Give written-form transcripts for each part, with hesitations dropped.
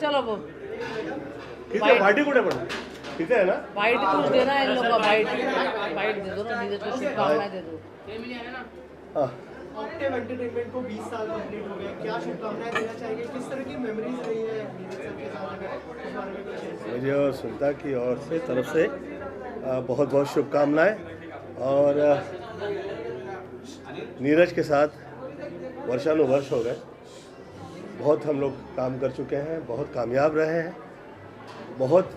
चलो वो पार्टी कुठे पण तिथे आहे ना. वाइट कुछ देना है इन लोगों को, वाइट वाइट दे दो ना, नीरज को शुभकामनाएं दे दो। ऑक्टेव एंटरटेनमेंट को 20 साल कंप्लीट हो गए, क्या शुभकामनाएं देना चाहेंगे? किस तरह की मेमोरीज रही है नीरज सर के साथ, अगर इस बारे में कुछ? मुझे और सुनता की ओर से तरफ से बहुत बहुत शुभकामनाएं। और नीरज के साथ वर्षानुवर्ष हो गए, बहुत हम लोग काम कर चुके हैं, बहुत कामयाब रहे हैं, बहुत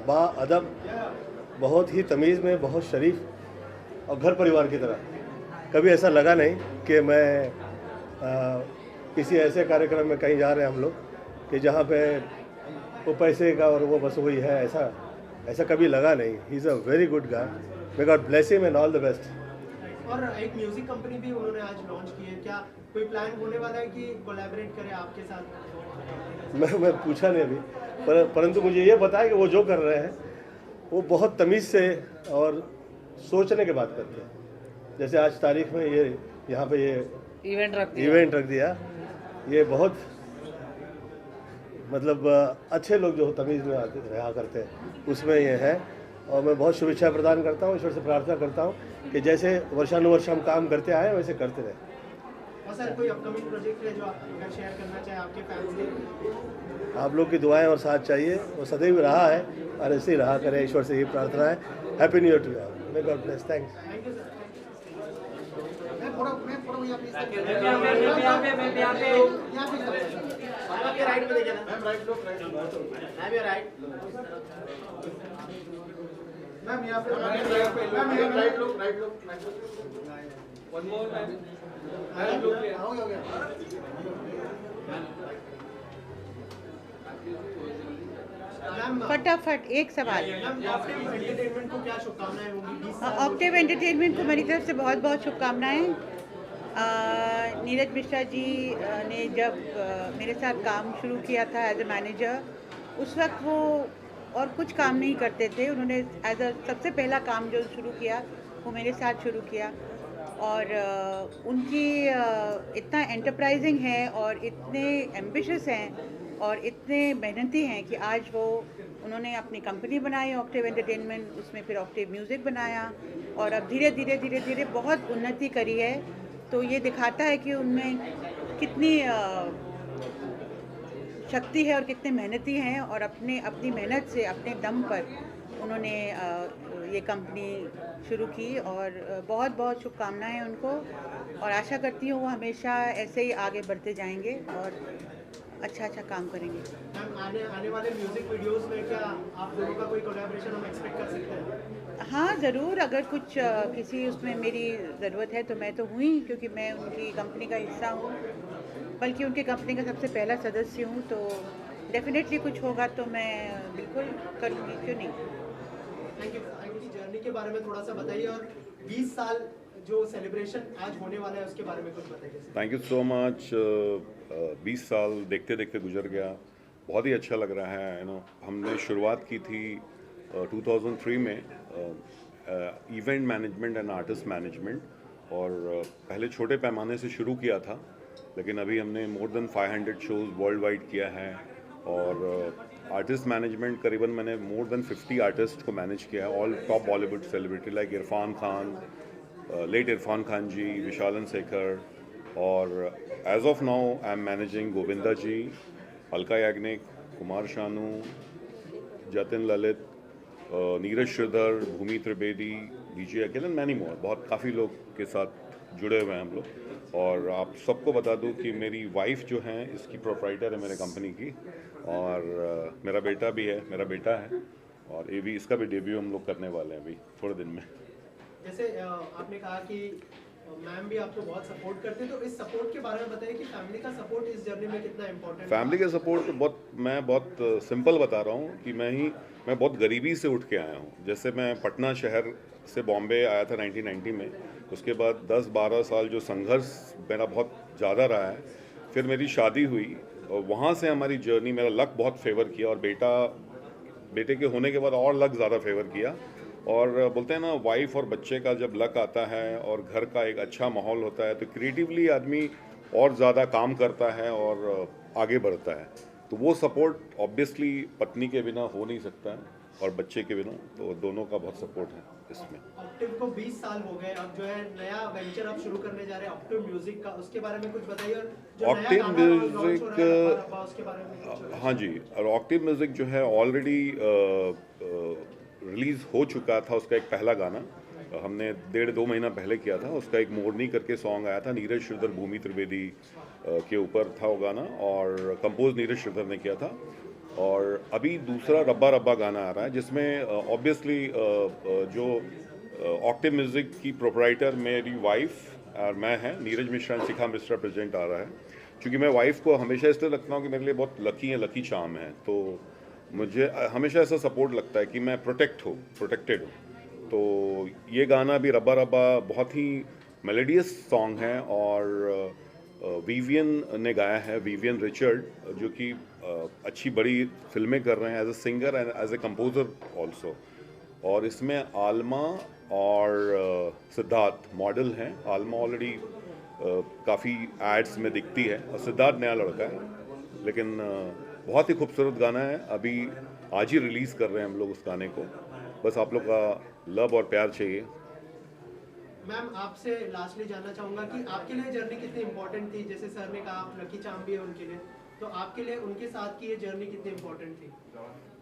बाअदब, बहुत ही तमीज़ में, बहुत शरीफ और घर परिवार की तरह। कभी ऐसा लगा नहीं कि मैं किसी ऐसे कार्यक्रम में कहीं जा रहे हैं हम लोग कि जहाँ पे वो पैसे का और वो बस वही है, ऐसा कभी लगा नहीं। He is a very good guy, may God bless him and all the best. और एक म्यूजिक कंपनी भी उन्होंने आज लॉन्च की है, क्या कोई प्लान होने वाला है कि कोलैबोरेट करें आपके साथ? मैं पूछा नहीं अभी, परंतु मुझे ये पता है कि वो जो कर रहे हैं वो बहुत तमीज़ से और सोचने के बाद करते हैं। जैसे आज तारीख में ये यहाँ पे ये इवेंट रख दिया, ये बहुत मतलब अच्छे लोग जो तमीज़ में आते रहा करते हैं उसमें ये है। और मैं बहुत शुभेच्छा प्रदान करता हूँ, ईश्वर से प्रार्थना करता हूँ कि जैसे वर्षानुवर्ष हम काम करते आए वैसे करते रहे। और सर कोई अपकमिंग प्रोजेक्ट है जो आप अगर शेयर करना चाहें आपके फैंस के? आप लोग की दुआएं और साथ चाहिए, वो सदैव रहा है और ऐसे ही रहा करे, ईश्वर से ये प्रार्थना है। Happy new year to you, may God bless, thanks. Thank you sir. फटाफट एक सवाल। एंटरटेनमेंट को क्या शुभकामनाएं होंगी? ऑक्टेव एंटरटेनमेंट को मेरी तरफ से बहुत बहुत शुभकामनाएं। नीरज मिश्रा जी ने जब मेरे साथ काम शुरू किया था एज ए मैनेजर, उस वक्त वो और कुछ काम नहीं करते थे। उन्होंने एज अ सबसे पहला काम जो शुरू किया वो मेरे साथ शुरू किया। और उनकी इतना एंटरप्राइजिंग है और इतने एम्बिशियस हैं और इतने मेहनती हैं कि आज वो उन्होंने अपनी कंपनी बनाई ऑक्टेव एंटरटेनमेंट, उसमें फिर ऑक्टेव म्यूज़िक बनाया और अब धीरे धीरे बहुत उन्नति करी है। तो ये दिखाता है कि उनमें कितनी शक्ति है और कितने मेहनती हैं और अपनी मेहनत से अपने दम पर उन्होंने ये कंपनी शुरू की। और बहुत बहुत शुभकामनाएं उनको और आशा करती हूँ वो हमेशा ऐसे ही आगे बढ़ते जाएंगे और अच्छा काम करेंगे। मैम आने वाले म्यूजिक वीडियोस में क्या आप दोनों का कोई कोलैबोरेशन हम एक्सपेक्ट कर सकते हैं? हाँ ज़रूर, अगर कुछ किसी उसमें मेरी ज़रूरत है तो मैं तो हुई, क्योंकि मैं उनकी कंपनी का हिस्सा हूँ, बल्कि उनकी कंपनी का सबसे पहला सदस्य हूँ। तो डेफिनेटली कुछ होगा तो मैं बिल्कुल करूँगी, क्यों नहीं। Thank you. आपकी जर्नी के बारे में थोड़ा सा बताइए और 20 साल जो सेलिब्रेशन आज होने वाला है उसके बारे में कुछ बताइए। Thank you so much. 20 साल देखते देखते गुजर गया, बहुत ही अच्छा लग रहा है। हमने शुरुआत की थी 2003 में event management and artist management, और पहले छोटे पैमाने से शुरू किया था, लेकिन अभी हमने more than 500 shows world wide किया है। और आर्टिस्ट मैनेजमेंट करीबन मैंने मोर देन 50 आर्टिस्ट को मैनेज किया है, all top Bollywood celebrity like Irfan Khan, late Irfan Khan ji, विशालन शेखर, और as of now I am managing Govinda ji, Alka Yagnik, Kumar Sanu, Jatin Lalit, Neeraj Shridhar, Bhoomi Trivedi, DJ अकेलन, मैनी मोर। बहुत काफ़ी लोग के साथ जुड़े हुए हैं हम लोग। और आप सबको बता दूं कि मेरी वाइफ जो है इसकी प्रोप्राइटर है मेरे कंपनी की, और मेरा बेटा भी है, मेरा बेटा है, और ये भी इसका भी डेब्यू हम लोग करने वाले हैं अभी थोड़े दिन में। जैसे आपने कहा कि मैम भी आपको बहुत सपोर्ट करते हैं, तो इस सपोर्ट के बारे में बताइए कि फैमिली का सपोर्ट इस जर्नी में कितना इम्पोर्टेंट फैमिली का सपोर्ट मैं बहुत सिंपल बता रहा हूँ कि मैं बहुत गरीबी से उठ के आया हूँ। जैसे मैं पटना शहर से बॉम्बे आया था 1990 में, उसके बाद 10-12 साल जो संघर्ष मेरा बहुत ज़्यादा रहा है, फिर मेरी शादी हुई और वहाँ से हमारी जर्नी, मेरा लक बहुत फेवर किया और बेटे के होने के बाद और लक ज़्यादा फेवर किया। और बोलते हैं ना, वाइफ और बच्चे का जब लक आता है और घर का एक अच्छा माहौल होता है तो क्रिएटिवली आदमी और ज़्यादा काम करता है और आगे बढ़ता है। तो वो सपोर्ट ऑब्वियसली पत्नी के बिना हो नहीं सकता है और बच्चे के बिना, तो दोनों का बहुत सपोर्ट है इसमें। ऑक्टिव को 20 साल हो गए, अब जो है नया वेंचर आप शुरू करने जा रहे हैं ऑक्टिव म्यूजिक का, उसके बारे में कुछ बताइए। और जो ऑक्टिव नया गाना launch हो म्यूजिक, रहा है, रब्बा, उसके बारे में कुछ। हाँ जी, और ऑक्टिव म्यूजिक जो है ऑलरेडी रिलीज हो चुका था। उसका एक पहला गाना हमने 1.5-2 महीना पहले किया था। उसका एक मोरनी करके सॉन्ग आया था, नीरज श्रीधर भूमि त्रिवेदी के ऊपर था वो गाना और कंपोज नीरज श्रीधर ने किया था। और अभी दूसरा रब्बा रब्बा गाना आ रहा है जिसमें ऑब्वियसली जो ऑक्टिव म्यूजिक की प्रोपराइटर मेरी वाइफ और मैं हैं, नीरज मिश्रा एंड शिखा मिश्रा प्रेजेंट आ रहा है। क्योंकि मैं वाइफ को हमेशा इसलिए लगता हूँ कि मेरे लिए बहुत लकी चार्म है, तो मुझे हमेशा ऐसा सपोर्ट लगता है कि मैं प्रोटेक्टेड हूँ। तो ये गाना भी रब्बा रब्बा बहुत ही मेलोडियस सॉन्ग है और विवियन ने गाया है, विवियन रिचर्ड, जो कि अच्छी बड़ी फिल्में कर रहे हैं as a singer and as a composer also. और इसमें आलमा और सिद्धार्थ मॉडल हैं। आलमा ऑलरेडी काफ़ी एड्स में दिखती है और सिद्धार्थ नया लड़का है, लेकिन बहुत ही खूबसूरत गाना है। अभी आज ही रिलीज़ कर रहे हैं हम लोग उस गाने को। बस आप लोग का लव और प्यार चाहिए। मैम आपसे लास्टली जानना चाहूंगा कि आपके लिए जर्नी कितनी इम्पोर्टेंट थी। जैसे सर ने कहा आप लकी चार्म भी है उनके लिए, तो आपके लिए उनके साथ की ये जर्नी कितनी इम्पोर्टेंट थी?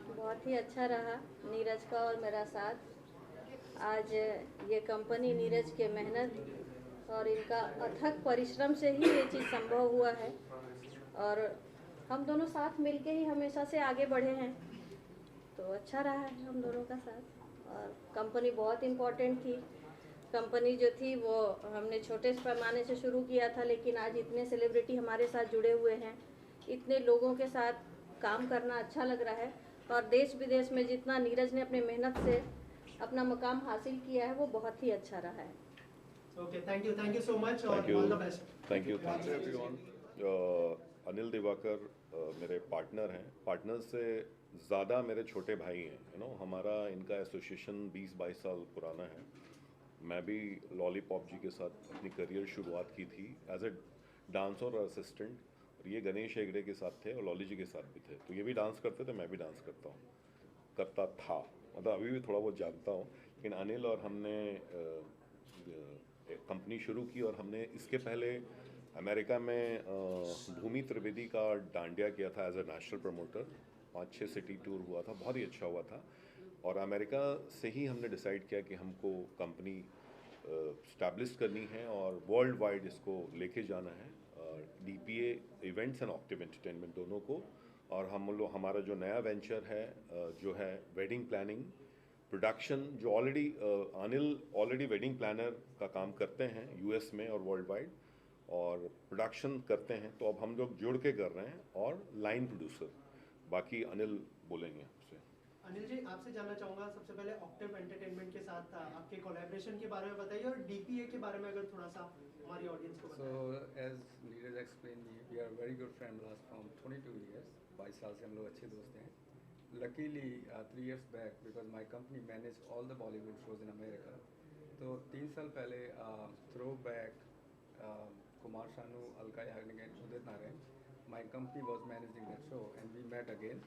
बहुत ही अच्छा रहा नीरज का और मेरा साथ। आज ये कंपनी नीरज के मेहनत और इनका अथक परिश्रम से ही ये चीज़ संभव हुआ है और हम दोनों साथ मिलके ही हमेशा से आगे बढ़े हैं, तो अच्छा रहा है हम दोनों का साथ। और कंपनी बहुत इम्पोर्टेंट थी। कंपनी जो थी वो हमने छोटे पैमाने से शुरू किया था, लेकिन आज इतने सेलिब्रिटी हमारे साथ जुड़े हुए हैं, इतने लोगों के साथ काम करना अच्छा लग रहा है। और देश विदेश में जितना नीरज ने अपने मेहनत से अपना मुकाम हासिल किया है वो बहुत ही अच्छा रहा है। Okay, thank you so much और all the best. Thank you everyone. Anil Diwakar मेरे पार्टनर हैं। पार्टनर से ज़्यादा मेरे छोटे भाई हैं, हमारा इनका एसोसिएशन 20-22 साल पुराना है। मैं भी लॉलीपॉप जी के साथ अपनी करियर शुरुआत की थी एज ए डांसर और असिस्टेंट, और ये गणेश हेगड़े के साथ थे और लॉली जी के साथ भी थे। तो ये भी डांस करते थे, मैं भी डांस करता था, मतलब अभी भी थोड़ा बहुत जानता हूँ। लेकिन अनिल और हमने कंपनी शुरू की और हमने इसके पहले अमेरिका में भूमि त्रिवेदी का डांडिया किया था as a national promoter. 5-6 city tour हुआ था, बहुत ही अच्छा हुआ था। और अमेरिका से ही हमने डिसाइड किया कि हमको कंपनी स्टैब्लिश करनी है और वर्ल्ड वाइड इसको लेके जाना है, DPA events and octave entertainment दोनों को। और हमारा जो नया वेंचर है जो है वेडिंग प्लानिंग प्रोडक्शन, जो अनिल ऑलरेडी वेडिंग प्लानर का काम करते हैं US में और वर्ल्ड वाइड, और प्रोडक्शन करते हैं। तो अब हम लोग जुड़ के कर रहे हैं और लाइन प्रोड्यूसर, बाकी अनिल बोलेंगे आपसे। अनिल जी, आपसे जानना चाहूँगा सबसे पहले ऑक्टिव एंटरटेनमेंट के साथ आपके कोलैबोरेशन के बारे में बताइए और DPA के बारे में अगर थोड़ा सा हमारी ऑडियंस को बताइए। So as Neeraj explained me, we are very good friend last from 22 years. 22 साल से हम लोग अच्छे दोस्त हैं। Luckily 3 years back, because my company manage all the Bollywood shows in America, तो 3 साल पहले Throwback, Kumar Sanu, Alka Yagnik, Udit Narayan, my company was managing that show and we met again.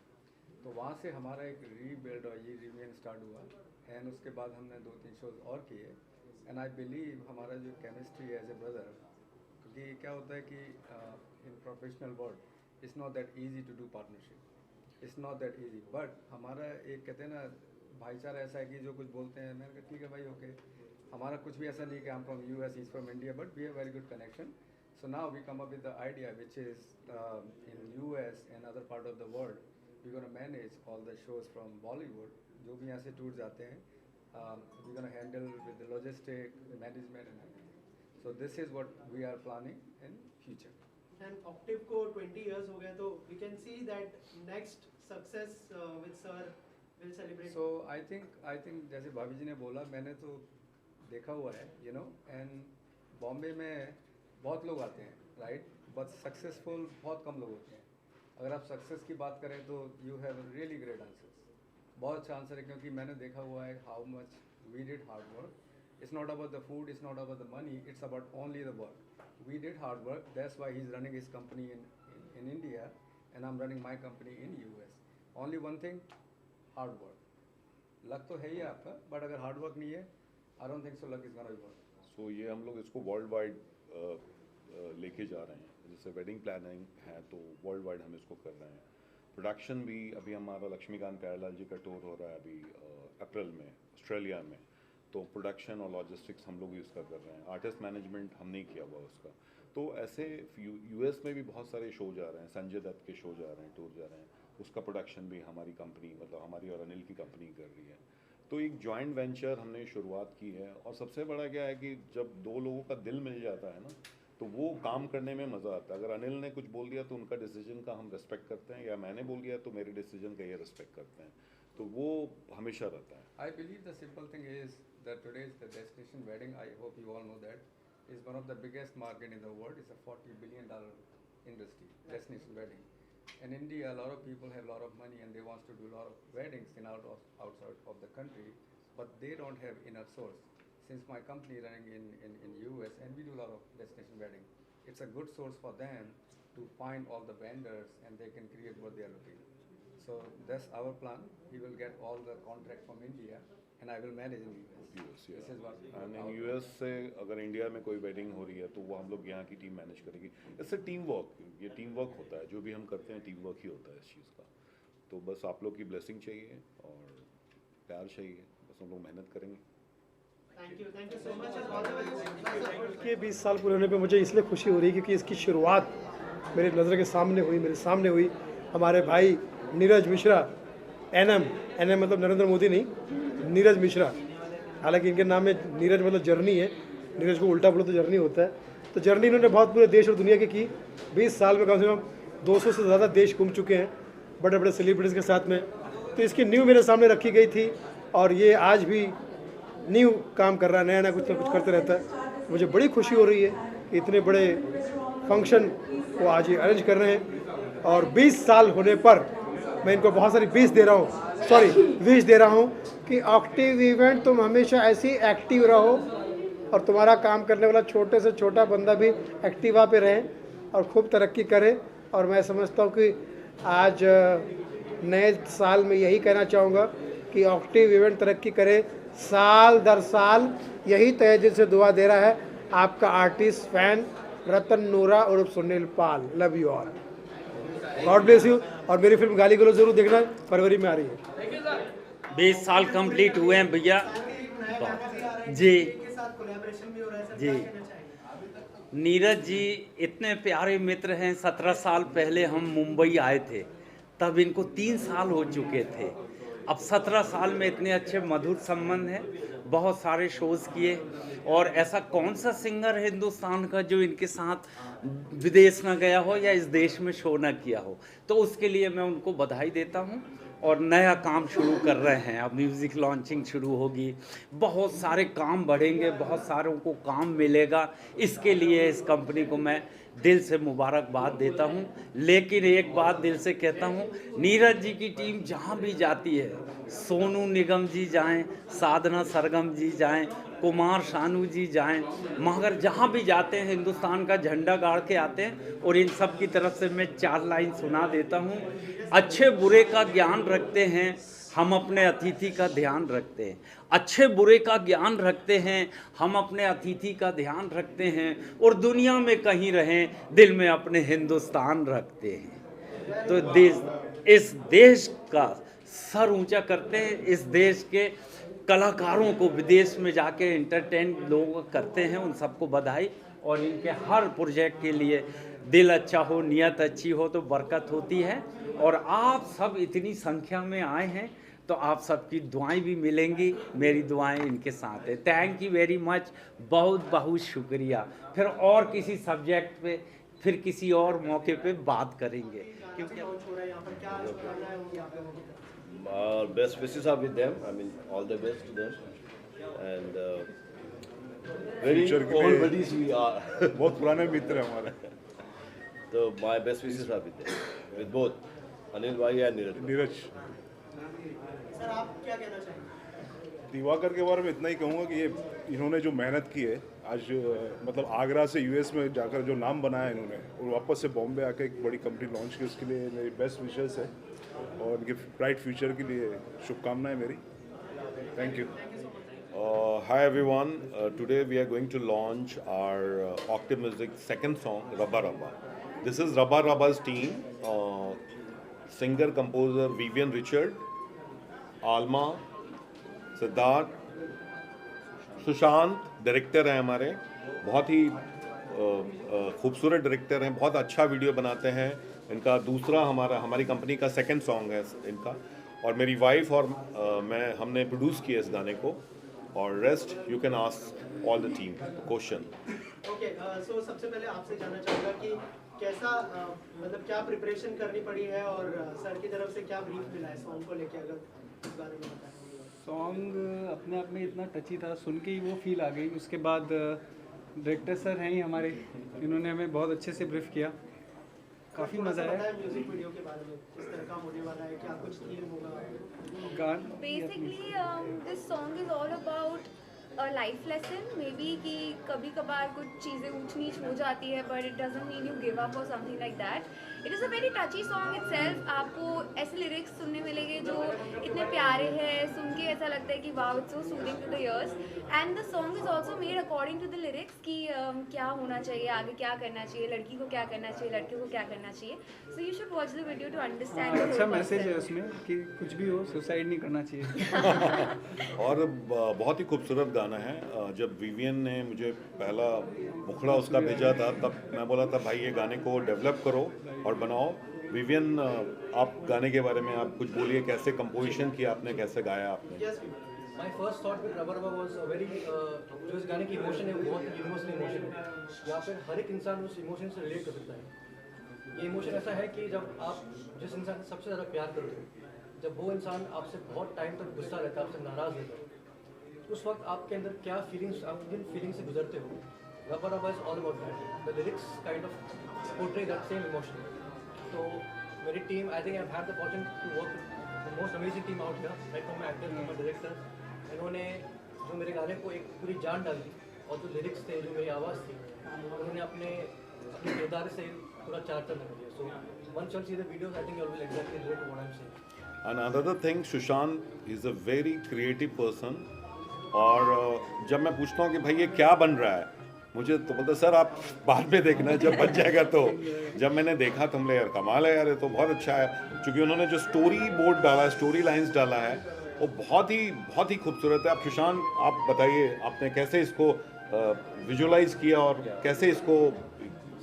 तो वहाँ से हमारा एक रीबिल्ड और ये रीयूनियन स्टार्ट हुआ एंड उसके बाद हमने 2-3 शोज और किए एंड आई बिलीव हमारा जो केमिस्ट्री एज ए ब्रदर, क्योंकि क्या होता है कि in professional world it's not that easy to do partnership, it's not that easy, but हमारा एक कहते हैं ना भाईचारा ऐसा है कि जो कुछ बोलते हैं मैंने कहा ठीक है भाई ओके, हमारा कुछ भी ऐसा नहीं कि हम from US, is from India, but we have very good connection. So now we come up with the idea which is in US and other part of the world we're going to manage all the shows from Bollywood, जो भी यहाँ से tour जाते हैं, we're going to handle with the logistic, management and everything. So this is what we are planning in future. And Octave को 20 years हो गए, तो we can see that next success with sir will celebrate. So I think जैसे भाभी जी ने बोला, मैंने तो देखा हुआ है, you know, and बॉम्बे में बहुत लोग आते हैं, right? But successful बहुत कम लोग होते हैं. अगर आप सक्सेस की बात करें तो you have really great answers. बहुत अच्छा आंसर है, क्योंकि मैंने देखा हुआ है how much we did hard work. It's not about the food, it's not about the money, it's about only the work. We did hard work, that's why he is running his company in India and I am running my company in US. Only one thing, hard work. Luck तो है ही आपका, but अगर hard work नहीं है, I don't think so luck is gonna be work. So ये हम लोग इसको वर्ल्ड वाइड लेके जा रहे हैं. जैसे वेडिंग प्लानिंग है तो वर्ल्ड वाइड हम इसको कर रहे हैं. प्रोडक्शन भी अभी हमारा लक्ष्मीकांत प्यारेलाल जी का टूर हो रहा है अभी अप्रैल में ऑस्ट्रेलिया में, तो प्रोडक्शन और लॉजिस्टिक्स हम लोग इसका कर रहे हैं. आर्टिस्ट मैनेजमेंट हम नहीं किया हुआ उसका. तो ऐसे यूएस में भी बहुत सारे शो जा रहे हैं, संजय दत्त के शो जा रहे हैं, टूर जा रहे हैं, उसका प्रोडक्शन भी हमारी कंपनी, मतलब हमारी और अनिल की कंपनी कर रही है. तो एक जॉइंट वेंचर हमने शुरुआत की है. और सबसे बड़ा क्या है कि जब दो लोगों का दिल मिल जाता है ना, तो वो काम करने में मज़ा आता है. अगर अनिल ने कुछ बोल दिया तो उनका डिसीजन का हम रिस्पेक्ट करते हैं, या मैंने बोल दिया तो मेरे डिसीजन का ये रिस्पेक्ट करते हैं. तो वो हमेशा रहता है. I believe the simple thing is that today's the destination wedding, I hope you all know that, is one of the biggest market in the world. It's a $40 billion industry, destination wedding. In India, a lot of people have a lot of money and they want to do a lot of weddings outside of the country, but they don't have enough source. Since my company running in US and we do a lot of destination wedding, it's a good source for them to find all the vendors and they can create what they are looking. So that's our plan. We will get all the contract from India and I will manage in US. US, This is what and our in US से अगर India में कोई wedding हो रही है तो वो हम लोग यहाँ की टीम मैनेज करेगी. इससे टीम वर्क, ये टीम वर्क होता है. जो भी हम करते हैं टीम वर्क ही होता है इस चीज़ का. तो बस आप लोग की ब्लेसिंग चाहिए और प्यार चाहिए. बस हम लोग मेहनत करेंगे. Thank you so much and all the best. के 20 साल पूरे होने पे मुझे इसलिए खुशी हो रही है क्योंकि इसकी शुरुआत मेरे नज़र के सामने हुई, मेरे सामने हुई. हमारे भाई नीरज मिश्रा, एनएम मतलब नरेंद्र मोदी नहीं, नीरज मिश्रा. हालांकि इनके नाम में नीरज मतलब जर्नी है, नीरज को उल्टा बोलो तो जर्नी होता है. तो जर्नी इन्होंने बहुत पूरे देश और दुनिया की 20 साल में कम से कम 200 से ज़्यादा देश घूम चुके हैं बड़े बड़े सेलिब्रिटीज़ के साथ में. तो इसकी न्यू मेरे सामने रखी गई थी और ये आज भी न्यू काम कर रहा है, नया नया कुछ ना कुछ करते रहता है. मुझे बड़ी खुशी हो रही है कि इतने बड़े फंक्शन को आज ये अरेंज कर रहे हैं. और 20 साल होने पर मैं इनको बहुत सारी विश दे रहा हूँ कि ऑक्टेव इवेंट तुम हमेशा ऐसी एक्टिव रहो और तुम्हारा काम करने वाला छोटे से छोटा बंदा भी एक्टिवा पे रहे और खूब तरक्की करे. और मैं समझता हूँ कि आज नए साल में यही कहना चाहूँगा कि ऑक्टेव इवेंट तरक्की करे. साल दर साल यही तहे दिल से दुआ दे रहा है आपका आर्टिस्ट फैन रतन नूरा उर्फ Sunil Pal. Love you all, God bless you. और मेरी फिल्म गाली गलो जरूर देखना, फरवरी में आ रही है. 20 साल कंप्लीट हुए हैं भैया जी. जी नीरज जी इतने प्यारे मित्र हैं. 17 साल पहले हम मुंबई आए थे, तब इनको 3 साल हो चुके थे. अब 17 साल में इतने अच्छे मधुर संबंध हैं. बहुत सारे शोज़ किए और ऐसा कौन सा सिंगर है हिंदुस्तान का जो इनके साथ विदेश ना गया हो या इस देश में शो ना किया हो. तो उसके लिए मैं उनको बधाई देता हूँ. और नया काम शुरू कर रहे हैं, अब म्यूज़िक लॉन्चिंग शुरू होगी, बहुत सारे काम बढ़ेंगे, बहुत सारों को काम मिलेगा. इसके लिए इस कंपनी को मैं दिल से मुबारकबाद देता हूं. लेकिन एक बात दिल से कहता हूं, नीरज जी की टीम जहां भी जाती है, सोनू निगम जी जाएं, साधना सरगम जी जाएं, कुमार शानू जी जाएं, मगर जहां भी जाते हैं हिंदुस्तान का झंडा गाड़ के आते हैं. और इन सब की तरफ से मैं 4 लाइन सुना देता हूं. अच्छे बुरे का ज्ञान रखते हैं, हम अपने अतिथि का ध्यान रखते हैं. अच्छे बुरे का ज्ञान रखते हैं, हम अपने अतिथि का ध्यान रखते हैं. और दुनिया में कहीं रहें, दिल में अपने हिंदुस्तान रखते हैं. तो इस देश का सर ऊंचा करते हैं. इस देश के कलाकारों को विदेश में जाके एंटरटेन लोग करते हैं, उन सबको बधाई. और इनके हर प्रोजेक्ट के लिए दिल अच्छा हो, नियत अच्छी हो तो बरकत होती है. और आप सब इतनी संख्या में आए हैं, तो आप सबकी दुआएं भी मिलेंगी, मेरी दुआएं इनके साथ है। थैंक यू वेरी मच, बहुत बहुत शुक्रिया। फिर और किसी सब्जेक्ट पे, फिर किसी और मौके पे बात करेंगे, क्योंकि लॉन्च हो रहा है यहाँ पर, क्या शुभकामनाएं होंगी आप लोगों की तरफ से? Our best wishes are with them. I mean, all the best to them. And very Future के old लिए- buddies we are. बहुत पुराने मित्र हैं हमारे। So my best wishes are with them, with both Anil bhai and Neeraj bhai. Neeraj, sir आप क्या कहना चाहेंगे? दिवाकर के बारे में इतना ही कहूँगा कि ये इन्होंने जो मेहनत की है आज, मतलब आगरा से यूएस में जाकर जो नाम बनाया इन्होंने और वापस से बॉम्बे आके एक बड़ी कंपनी लॉन्च की, उसके लिए मेरी बेस्ट विशेस है और इनके ब्राइट फ्यूचर के लिए शुभकामनाएं मेरी। Thank you. Hi everyone, today we are going to launch our Octave Music second song, Rabba Rabba. This is Rabba Rabba's team, singer composer Vivian Richard, Alma, Siddharth, Sushant director हैं हमारे, बहुत ही खूबसूरत डायरेक्टर हैं, बहुत अच्छा वीडियो बनाते हैं। इनका दूसरा हमारी कंपनी का सेकंड सॉन्ग है इनका, और मेरी वाइफ और मैं हमने प्रोड्यूस किया इस गाने को, और rest you can ask all the team question. Okay, so सबसे पहले आपसे जानना चाहूँगा कि कैसा मतलब क्या प्रिपरेशन करनी पड़ी है और सर की तरफ से क्या ब्रीफ मिला है सॉन्ग को लेके, अगर इस बारे में बताएं। सॉन्ग अपने आप में इतना टची था, सुन के ही वो फील आ गई। उसके बाद डायरेक्टर सर हैं ही हमारे, इन्होंने हमें बहुत अच्छे से ब्रीफ किया, काफ़ी मज़ा आया। म्यूजिक वीडियो के बारे में किस तरह का होने वाला है, क्या कुछ थीम होगा? गान Basically, this song is all about a life lesson. Maybe कि कभी कभार कुछ चीज़ें ऊंच नीच हो जाती है, but it doesn't mean you give up or something like that. It is a very touchy song itself. आपको ऐसे लिरिक्स सुनने मिलेंगे जो इतने प्यारे हैं, सुन के ऐसा लगता है कि wow, it's so soothing to the ears. And the song is also made according to the lyrics कि क्या होना चाहिए, आगे क्या करना चाहिए, लड़की को क्या करना चाहिए, लड़के को क्या करना चाहिए. So you should watch the video to understand. the अच्छा हाँ, whole मैसेज है concept. उसमें कि कुछ भी हो सुसाइड नहीं करना चाहिए। और बहुत ही खूबसूरत गाना है। जब विवियन ने मुझे पहला मुखड़ा उसका भेजा था, तब मैं बोला था भाई ये गाने को डेवलप करो और बनाओ। विवियन, आप गाने के बारे में आप कुछ बोलिए, कैसे कंपोजिशन किया आपने, कैसे गाया आपने? Yes, my first thought with rubber rubber was very, जो इस गाने की इमोशन है वो बहुत यूनिवर्सल इमोशन है। यहाँ पर हर एक इंसान उस इमोशन से रिलेट कर सकता है। ये इमोशन ऐसा है कि जब आप जिस इंसान से सबसे ज़्यादा प्यार करते हो, जब वो इंसान आपसे बहुत टाइम तक गुस्सा रहता है, आपसे नाराज़ रहता है, उस वक्त आपके अंदर क्या फीलिंग्स, आप जिन फीलिंग से गुजरते हो, rubber rubber is all about that. The lyrics kind of portray that same emotion. तो मेरी team, I think I have the opportunity to work with the most amazing team out here, right from my actor, my director. इन्होंने जो मेरे गाने को एक पूरी जान डाली, और जो लिरिक्स थे, जो मेरी आवाज़ थी, उन्होंने अपने किरदार से पूरा चार्टर लगा दिया। So one shall see the videos, I think you will exactly relate to what I am saying. And another thing, Sushant is a very creative person, और जब मैं पूछता हूँ कि भाई ये क्या बन रहा है, मुझे तो बोलते सर आप बाद में देखना, जब बन जाएगा तो। जब मैंने देखा तो हमने यार कमाल है यार, ये तो बहुत अच्छा है, क्योंकि उन्होंने जो स्टोरी बोर्ड डाला है, स्टोरी लाइंस डाला है, वो बहुत ही खूबसूरत है। आप सुशांत, आप बताइए आपने कैसे इसको विजुअलाइज किया और कैसे इसको।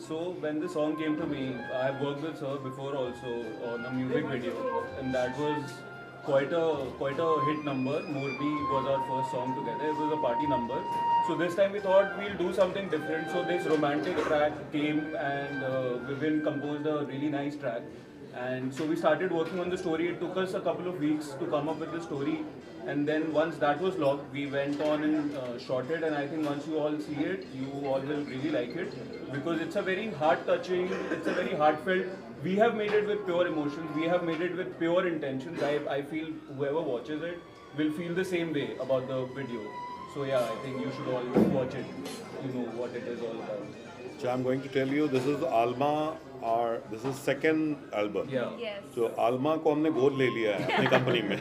So when the song came to me, I have worked with her before also on a music video, and that was quite a hit number. Morbi was our first song together. It was a party number. So this time we thought we'll do something different. So this romantic track came, and Vivian composed a really nice track. And so we started working on the story. It took us a couple of weeks to come up with the story. And then once that was locked, we went on and shot it. And I think once you all see it, you all will really like it, because it's a very heart-touching, it's a very heartfelt. We have made it with pure emotions. We have made it with pure intentions. I feel whoever watches it will feel the same way about the video. So yeah, I think you should all watch it. You know what it is all about. So I'm going to tell you, this is Alma, this is second album. Yeah. Yes. So Alma को हमने गोद ले लिया है अपनी company में।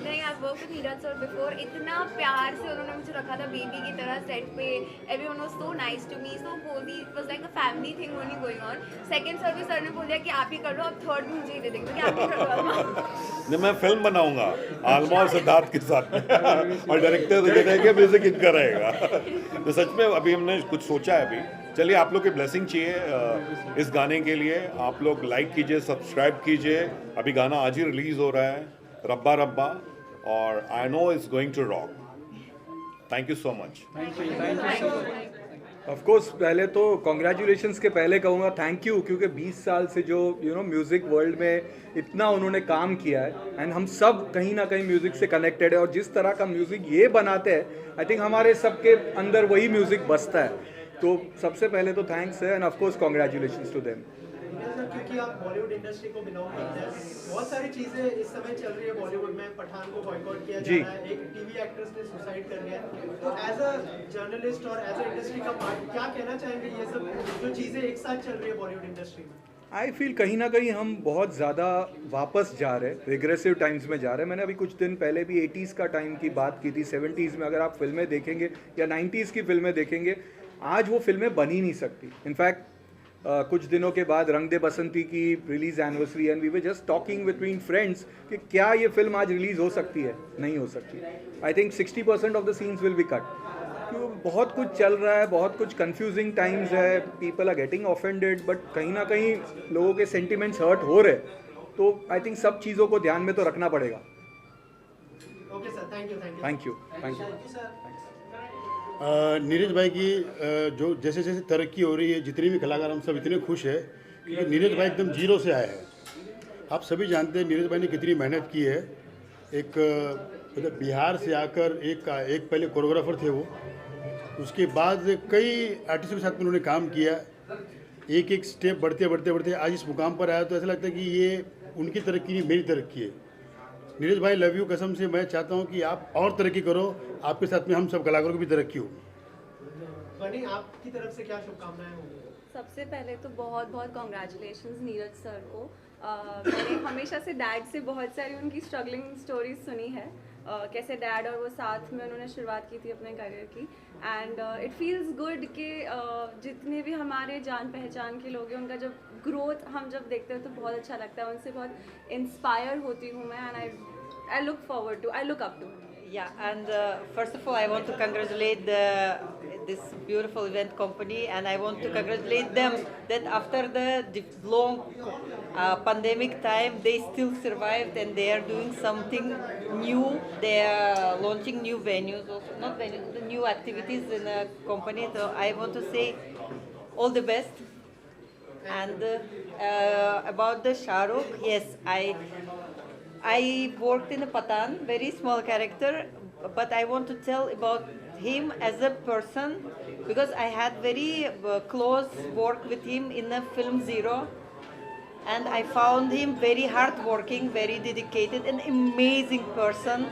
नहीं, I've worked with Neeraj sir before. इतना प्यार से उन्होंने मुझे रखा था बेबी की तरह सेट पे. Everyone was so nice to me, so cozy. It was like a family thing only going on. Second sir भी सर ने बोल दिया कि आप ही कर लो, अब थर्ड भी मुझे ही दे देंगे कि आप ही कर लो अल्मा. नहीं, मैं फिल्म बनाऊंगा आलमा और सिद्धार्थ के साथ में और डायरेक्टर ये रहेगा, म्यूजिक इनका रहेगा। तो सच में अभी हमने कुछ सोचा है अभी। चलिए, आप लोग की ब्लेसिंग चाहिए इस गाने के लिए। आप लोग लाइक कीजिए, सब्सक्राइब कीजिए। अभी गाना आज ही रिलीज़ हो रहा है, रब्बा रब्बा, और I know it's going to rock. Thank you so much. Thank you so much. Of course पहले तो कॉन्ग्रेचुलेशंस के पहले कहूँगा थैंक यू, क्योंकि 20 साल से जो म्यूज़िक वर्ल्ड में इतना उन्होंने काम किया है, एंड हम सब कहीं ना कहीं म्यूज़िक से कनेक्टेड है, और जिस तरह का म्यूज़िक ये बनाते हैं आई थिंक हमारे सबके अंदर वही म्यूज़िक बसता है. तो सबसे पहले तो थैंक्स है, and of course congratulations to them. क्योंकि आप बॉलीवुड इंडस्ट्री को बिलोंग करते हैं, बहुत सारी चीजें इस समय चल रही है बॉलीवुड में. पठान को बॉयकॉट किया जा रहा है, एक टीवी एक्ट्रेस ने सुसाइड कर लिया. तो एज अ जर्नलिस्ट और एज अ इंडस्ट्री का पार्ट क्या कहना चाहेंगे ये सब जो चीजें एक साथ चल रही है बॉलीवुड इंडस्ट्री में? आई फील कहीं ना कहीं हम बहुत ज़्यादा वापस जा रहे हैं, रिग्रेसिव टाइम्स में जा रहे हैं. मैंने अभी कुछ दिन पहले भी 80s का टाइम की बात की थी. 70s में अगर आप फिल्में देखेंगे या 90s की फिल्में देखेंगे, आज वो फिल्में बन ही नहीं सकती. इनफैक्ट कुछ दिनों के बाद रंग दे बसंती की release anniversary, and we were just talking between friends कि क्या ये फिल्म आज रिलीज हो सकती है? नहीं हो सकती. I think 60% of the scenes will be cut. क्यों बहुत कुछ चल रहा है, बहुत कुछ कंफ्यूजिंग टाइम्स है, people are getting offended, but कहीं ना कहीं लोगों के सेंटिमेंट्स हर्ट हो रहे. तो आई थिंक सब चीज़ों को ध्यान में तो रखना पड़ेगा. Okay sir, thank you. Thank you. Neeraj भाई की जो जैसे जैसे तरक्की हो रही है, जितने भी कलाकार हम सब इतने खुश हैं क्योंकि नीरज भाई एकदम जीरो से आए हैं. आप सभी जानते हैं नीरज भाई ने कितनी मेहनत की है. एक मतलब बिहार से आकर एक पहले कोरियोग्राफर थे वो, उसके बाद कई आर्टिस्टों के साथ उन्होंने काम किया. एक एक स्टेप बढ़ते बढ़ते बढ़ते आज इस मुकाम पर आया. तो ऐसा लगता है कि ये उनकी तरक्की नहीं, मेरी तरक्की है. नीरज भाई लव यू. कसम से मैं चाहता हूँ कि आप और तरक्की करो, आपके साथ में हम सब कलाकारों की भी तरक्की हो. बनी, आपकी तरफ से क्या शुभकामनाएं होंगी? सबसे पहले तो बहुत बहुत कॉन्ग्रेचुलेशंस नीरज सर को. मैंने हमेशा से डैड से बहुत सारी उनकी स्ट्रगलिंग स्टोरीज सुनी है. कैसे डैड और वो साथ में उन्होंने शुरुआत की थी अपने करियर की. एंड इट फील्स गुड कि जितने भी हमारे जान पहचान के लोग हैं उनका जब ग्रोथ हम जब देखते हैं तो बहुत अच्छा लगता है. उनसे बहुत इंस्पायर होती हूँ मैं, and I look up to. Yeah, and first of all, I want to congratulate this beautiful event company, and I want to congratulate them that after the long pandemic time, they still survived and they are doing something new. They are launching new venues, also not venues, the new activities in the company. So I want to say all the best. And about the Shah Rukh, yes, I worked in a Pathan, very small character, but I want to tell about him as a person because I had very close work with him in the film Zero, and I found him very hardworking, very dedicated, an amazing person,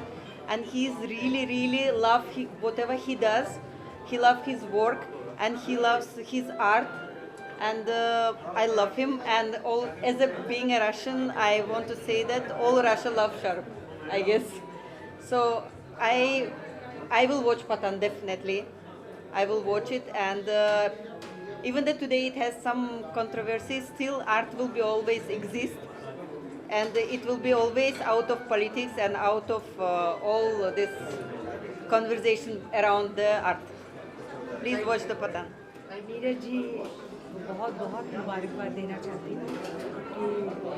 and he's really love whatever he does. He loves his work and he loves his art. And I love him, and as being a Russian, I want to say that all Russia loves Shah Rukh, I guess. So I will watch Pathan definitely. I will watch it, and even though today it has some controversy, still art will be always exist, and it will be always out of politics and out of all this conversation around the art. Please watch the Pathan. Neeraj ji बहुत बहुत मुबारकबाद देना चाहती हूँ कि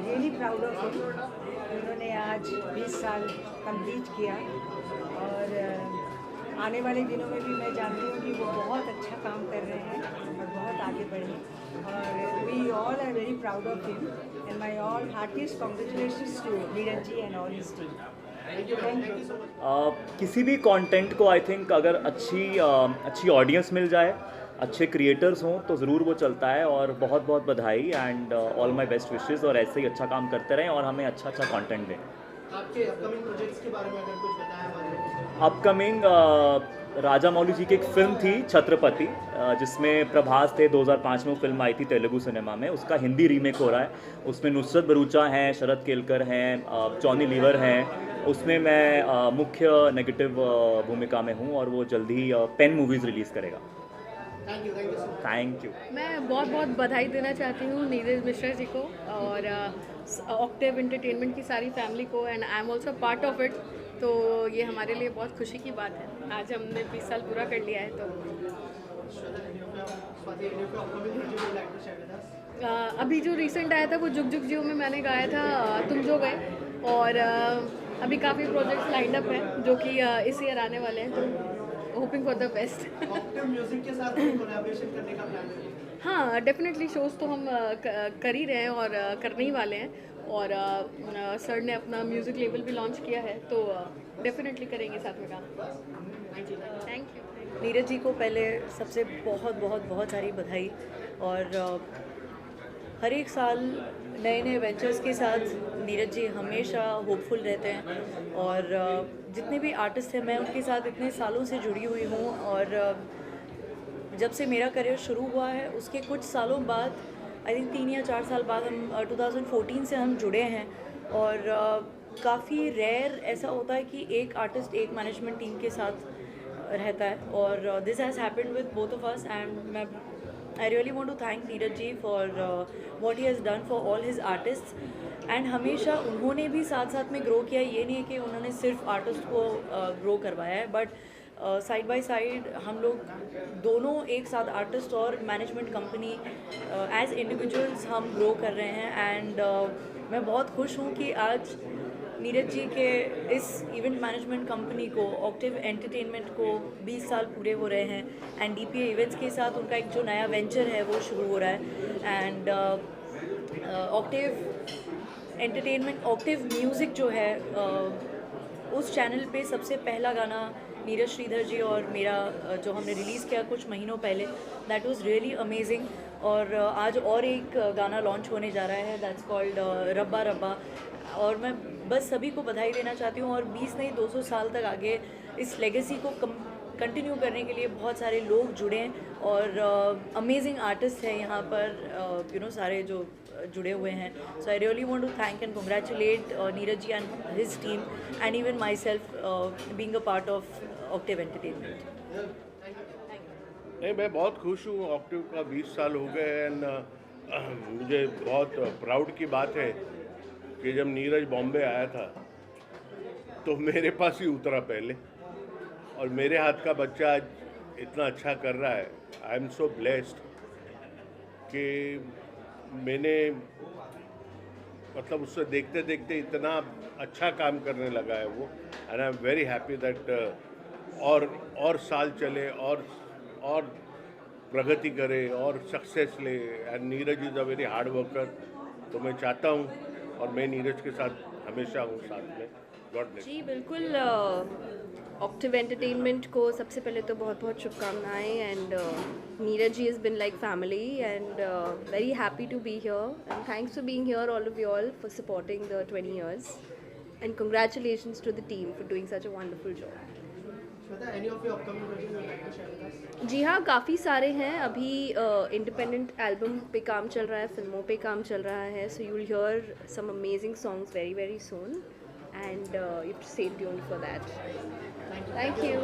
really proud of him. उन्होंने आज 20 साल कंप्लीट किया, और आने वाले दिनों में भी मैं जानती हूँ कि वो बहुत अच्छा काम कर रहे हैं और बहुत आगे बढ़े. और we all are very proud of him, and my all heartiest congratulations to Neeraj ji and all his team. किसी भी कंटेंट को आई थिंक अगर अच्छी ऑडियंस मिल जाए, अच्छे क्रिएटर्स हों तो ज़रूर वो चलता है. और बहुत बहुत बधाई and all my best wishes, और ऐसे ही अच्छा काम करते रहें और हमें अच्छा कंटेंट दें. आपके अपकमिंग प्रोजेक्ट्स के बारे में अगर कुछ बताया हमारे. अपकमिंग राजा मौली जी की एक फिल्म थी छत्रपति, जिसमें प्रभास थे. 2005 में वो फिल्म आई थी तेलुगु सिनेमा में. उसका हिंदी रीमेक हो रहा है. उसमें नुसरत भरूचा हैं, शरद केलकर हैं, जॉनी लीवर हैं. उसमें मैं मुख्य नेगेटिव भूमिका में हूँ, और वो जल्दी ही पेन मूवीज़ रिलीज़ करेगा. Thank you. मैं बहुत बहुत बधाई देना चाहती हूँ नीरज मिश्रा जी को और ऑक्टेव एंटरटेनमेंट की सारी फैमिली को, and I am also part of it. तो ये हमारे लिए बहुत खुशी की बात है. आज हमने 20 साल पूरा कर लिया है. तो अभी जो रिसेंट आया था वो जुग जुग जियो में मैंने गाया था तुम जो गए, और अभी काफ़ी प्रोजेक्ट्स लाइंड अप हैं जो कि इस ईयर आने वाले हैं, तो hoping for the best. Octave music के साथ कोलैबोरेशन करने का प्लान है? हाँ, डेफिनेटली शोज़ तो हम कर ही रहे हैं और करने ही वाले हैं, और सर ने अपना म्यूज़िक लेबल भी लॉन्च किया है, तो डेफिनेटली करेंगे साथ में काम। Thank you. नीरज जी को पहले सबसे बहुत बहुत बहुत सारी बधाई, और हर एक साल नए नए वेंचर्स के साथ नीरज जी हमेशा होपफुल रहते हैं, और जितने भी आर्टिस्ट हैं मैं उनके साथ इतने सालों से जुड़ी हुई हूँ, और जब से मेरा करियर शुरू हुआ है उसके कुछ सालों बाद, आई थिंक 3 या 4 साल बाद, हम 2014 से हम जुड़े हैं, और काफ़ी रेयर ऐसा होता है कि एक आर्टिस्ट एक मैनेजमेंट टीम के साथ रहता है, और this has happened with both of us, and I really want to thank Neeraj ji for what he has done for all his artists, and हमेशा उन्होंने भी साथ साथ में ग्रो किया। ये नहीं है कि उन्होंने सिर्फ आर्टिस्ट को ग्रो करवाया है, बट साइड बाय साइड हम लोग दोनों एक साथ, आर्टिस्ट और मैनेजमेंट कंपनी, एज इंडिविजुअल्स हम ग्रो कर रहे हैं, एंड मैं बहुत खुश हूँ कि आज नीरज जी के इस इवेंट मैनेजमेंट कंपनी को, ऑक्टेव एंटरटेनमेंट को 20 साल पूरे हो रहे हैं, एंड DPA इवेंट्स के साथ उनका एक जो नया वेंचर है वो शुरू हो रहा है, and Octave entertainment, Octave music जो है, उस चैनल पे सबसे पहला गाना नीरज श्रीधर जी और मेरा जो हमने रिलीज़ किया कुछ महीनों पहले, दैट वाज रियली अमेजिंग, और आज और एक गाना लॉन्च होने जा रहा है, दैट्स कॉल्ड रब्बा रब्बा, और मैं बस सभी को बधाई देना चाहती हूँ, और 20 नहीं 200 साल तक आगे इस लेगेसी को कंटिन्यू करने के लिए बहुत सारे लोग जुड़े हैं, और अमेजिंग आर्टिस्ट हैं यहाँ पर, यू नो, सारे जो जुड़े हुए हैं। So I really want to thank and congratulate Neeraj ji and his team, and even myself being a part of Octave entertainment. नहीं, मैं बहुत खुश हूँ, ऑक्टेव का 20 साल हो गए, एंड मुझे बहुत प्राउड की बात है कि जब नीरज बॉम्बे आया था तो मेरे पास ही उतरा पहले, और मेरे हाथ का बच्चा आज इतना अच्छा कर रहा है। आई एम सो ब्लेस्ड कि मैंने, मतलब उससे देखते देखते इतना अच्छा काम करने लगा है वो, and I am very happy that और साल चले और प्रगति करे और सक्सेस ले, and Neeraj is a very hard worker, तो मैं चाहता हूँ, और मैं नीरज के साथ हमेशा हूँ साथ में। God bless. जी बिल्कुल, ऑक्टेव एंटरटेनमेंट को सबसे पहले तो बहुत बहुत शुभकामनाएं, and Neeraj ji is been like family, and very happy to be here, and thanks for being here all of you all for supporting the 20 years, and congratulations to the team for doing such a wonderful job. जी हाँ, काफ़ी सारे हैं। अभी independent album पे काम चल रहा है, फिल्मों पे काम चल रहा है, so you will hear some amazing songs very very soon, and you have to stay tuned for that. Thank you.